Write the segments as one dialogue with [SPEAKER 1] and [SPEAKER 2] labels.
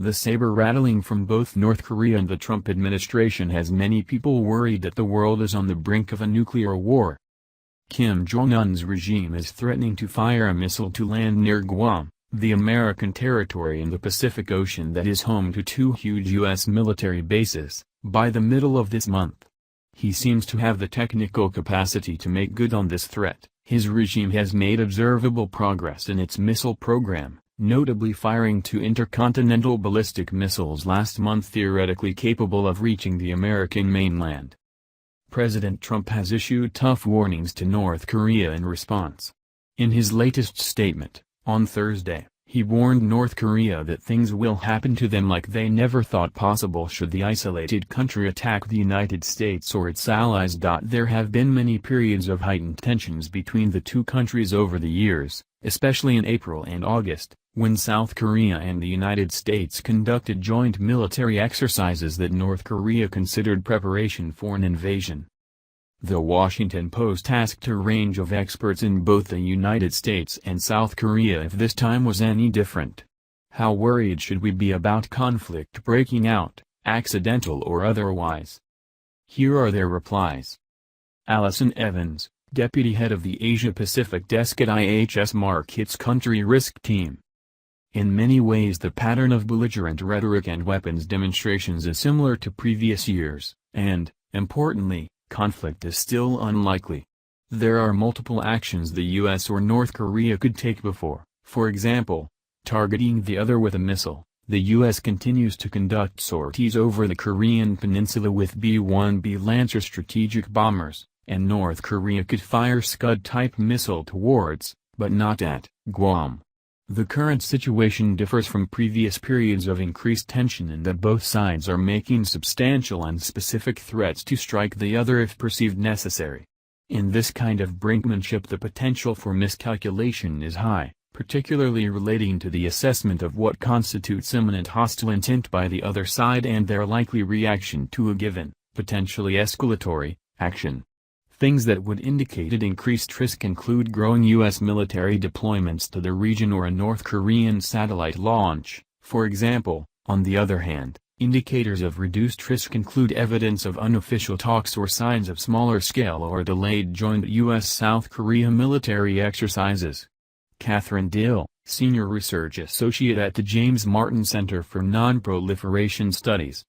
[SPEAKER 1] The saber rattling from both North Korea and the Trump administration has many people worried that the world is on the brink of a nuclear war. Kim Jong-un's regime is threatening to fire a missile to land near Guam, the American territory in the Pacific Ocean that is home to two huge U.S. military bases, by the middle of this month. He seems to have the technical capacity to make good on this threat. His regime has made observable progress in its missile program, notably firing two intercontinental ballistic missiles last month theoretically capable of reaching the American mainland. President Trump has issued tough warnings to North Korea in response. In his latest statement, on Thursday, he warned North Korea that things will happen to them like they never thought possible should the isolated country attack the United States or its allies. There have been many periods of heightened tensions between the two countries over the years, especially in April and August, when South Korea and the United States conducted joint military exercises that North Korea considered preparation for an invasion. The Washington Post asked a range of experts in both the United States and South Korea if this time was any different. How worried should we be about conflict breaking out, accidental or otherwise? Here are their replies. Allison Evans, deputy head of the Asia-Pacific desk at IHS Markit's Country Risk Team. In many ways the pattern of belligerent rhetoric and weapons demonstrations is similar to previous years, and, importantly, conflict is still unlikely. There are multiple actions the U.S. or North Korea could take before, for example, targeting the other with a missile. The U.S. continues to conduct sorties over the Korean peninsula with B-1B Lancer strategic bombers, and North Korea could fire Scud-type missile towards, but not at, Guam. The current situation differs from previous periods of increased tension in that both sides are making substantial and specific threats to strike the other if perceived necessary. In this kind of brinkmanship the potential for miscalculation is high, particularly relating to the assessment of what constitutes imminent hostile intent by the other side and their likely reaction to a given, potentially escalatory, action. Things that would indicate an increased risk include growing U.S. military deployments to the region or a North Korean satellite launch, for example. On the other hand, indicators of reduced risk include evidence of unofficial talks or signs of smaller-scale or delayed joint U.S.-South Korea military exercises. Catherine Dill, senior research associate at the James Martin Center for Non-Proliferation Studies.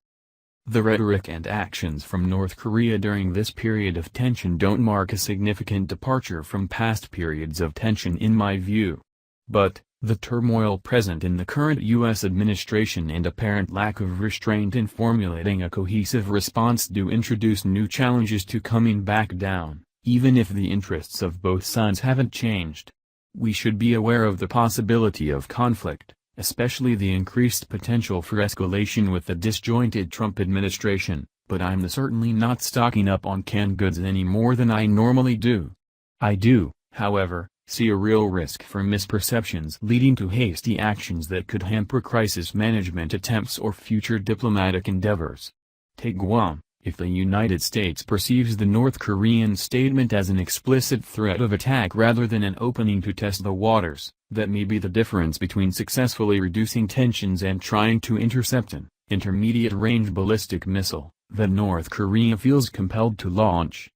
[SPEAKER 1] The rhetoric and actions from North Korea during this period of tension don't mark a significant departure from past periods of tension in my view. But, the turmoil present in the current U.S. administration and apparent lack of restraint in formulating a cohesive response do introduce new challenges to coming back down, even if the interests of both sides haven't changed. We should be aware of the possibility of conflict, especially the increased potential for escalation with the disjointed Trump administration, but I'm certainly not stocking up on canned goods any more than I normally do. I do, however, see a real risk for misperceptions leading to hasty actions that could hamper crisis management attempts or future diplomatic endeavors. Take Guam. If the United States perceives the North Korean statement as an explicit threat of attack rather than an opening to test the waters, that may be the difference between successfully reducing tensions and trying to intercept an intermediate-range ballistic missile that North Korea feels compelled to launch.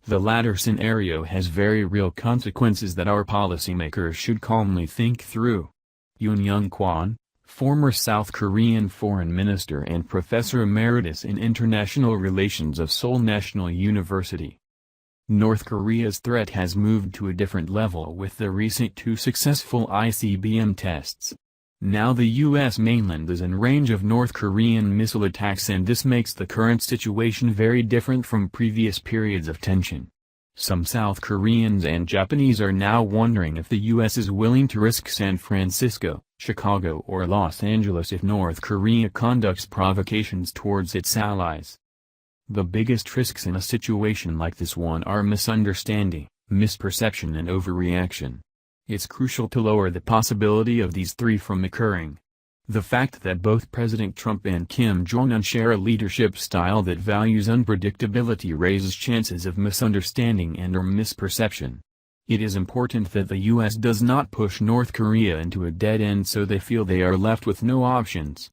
[SPEAKER 1] The latter scenario has very real consequences that our policymakers should calmly think through. Yoon Kwon, former South Korean foreign minister and professor emeritus in international relations of Seoul National University. North Korea's threat has moved to a different level with the recent two successful ICBM tests. Now the U.S. mainland is in range of North Korean missile attacks, and this makes the current situation very different from previous periods of tension. Some South Koreans and Japanese are now wondering if the U.S. is willing to risk San Francisco, Chicago or Los Angeles if North Korea conducts provocations towards its allies. The biggest risks in a situation like this one are misunderstanding, misperception and overreaction. It's crucial to lower the possibility of these three from occurring. The fact that both President Trump and Kim Jong-un share a leadership style that values unpredictability raises chances of misunderstanding and/or misperception. It is important that the U.S. does not push North Korea into a dead end so they feel they are left with no options.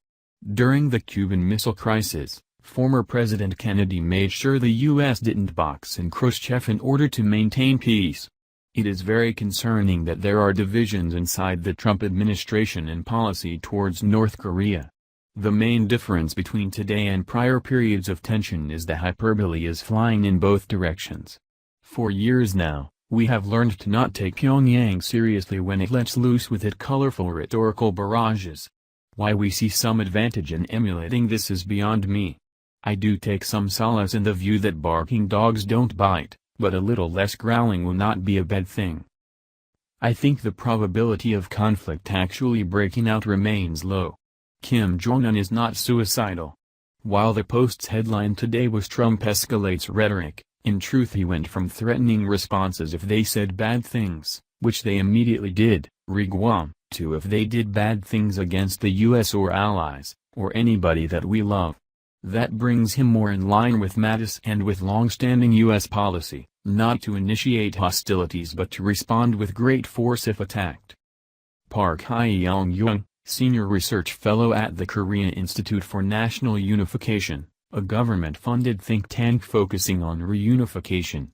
[SPEAKER 1] During the Cuban Missile Crisis, former President Kennedy made sure the U.S. didn't box in Khrushchev in order to maintain peace. It is very concerning that there are divisions inside the Trump administration and policy towards North Korea. The main difference between today and prior periods of tension is that hyperbole is flying in both directions. For years now, we have learned to not take Pyongyang seriously when it lets loose with its colorful rhetorical barrages. Why we see some advantage in emulating this is beyond me. I do take some solace in the view that barking dogs don't bite, but a little less growling will not be a bad thing. I think the probability of conflict actually breaking out remains low. Kim Jong-un is not suicidal. While the Post's headline today was "Trump escalates rhetoric," in truth he went from threatening responses if they said bad things, which they immediately did, Guam, to if they did bad things against the U.S. or allies, or anybody that we love. That brings him more in line with Mattis and with long-standing U.S. policy, not to initiate hostilities but to respond with great force if attacked. Park Hye-young, Senior Research Fellow at the Korea Institute for National Unification, a government-funded think tank focusing on reunification.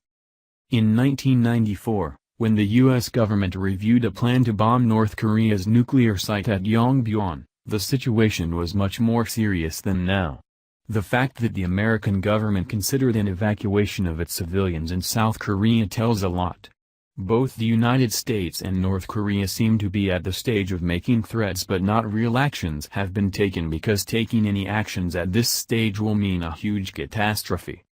[SPEAKER 1] In 1994, when the U.S. government reviewed a plan to bomb North Korea's nuclear site at Yongbyon, the situation was much more serious than now. The fact that the American government considered an evacuation of its civilians in South Korea tells a lot. Both the United States and North Korea seem to be at the stage of making threats, but not real actions have been taken because taking any actions at this stage will mean a huge catastrophe.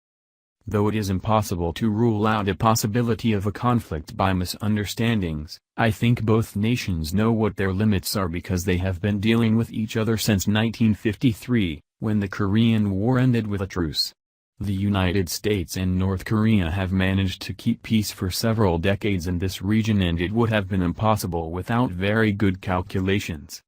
[SPEAKER 1] Though it is impossible to rule out a possibility of a conflict by misunderstandings, I think both nations know what their limits are because they have been dealing with each other since 1953, when the Korean War ended with a truce. The United States and North Korea have managed to keep peace for several decades in this region, and it would have been impossible without very good calculations.